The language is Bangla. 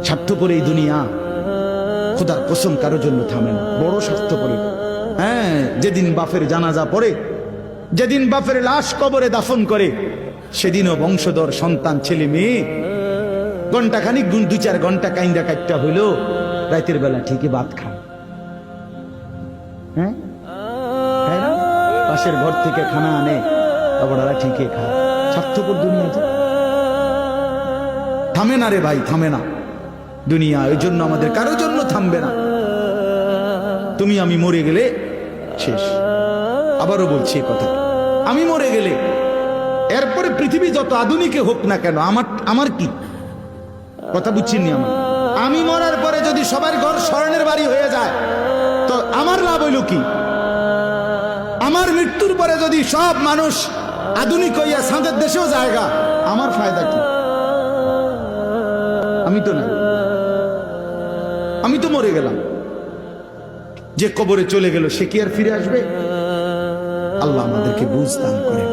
স্বার্থপর এই দুনিয়া খোদার কসম কারো জন্য থামে না, বড় স্বার্থপর। হ্যাঁ, যেদিন বাপের জানাজা পড়ে, যেদিন বাপের লাশ কবরে দাফন করে, সেদিনও বংশধর সন্তান ছেলে মেয়ে ঘন্টাখানিক 2-4 ঘন্টা কাইন্দা কাটটা হইল, রাতের বেলা ঠিকই ভাত খায়। হ্যাঁ, পাশের ঘর থেকে খানা আনে, ওরা ঠিকই খায়। স্বার্থপর দুনিয়াতে থামে না রে ভাই, থামে না দুনিয়া। ওই জন্য আমাদের কারোর জন্য থামবে না। তুমি আমি মরে গেলে শেষ। আবারও বলছি কথা, আমি মরে গেলে এরপরে পৃথিবী যত আধুনিকে হোক না কেন, আমার কি কথা বুঝছিনি? আমি মরার পরে যদি সবার ঘর স্বর্ণের বাড়ি হয়ে যায় তো আমার লাভ হইল কি? আমার মৃত্যুর পরে যদি সব মানুষ আধুনিক হইয়া সাঁদের দেশেও জায়গা, আমার ফায়দা কি? আমি তো না, আমি তো মরে গেলাম। যে কবরে চলে গেল সে কি আর ফিরে আসবে? আল্লাহ আমাদেরকে বুঝ দান করেন।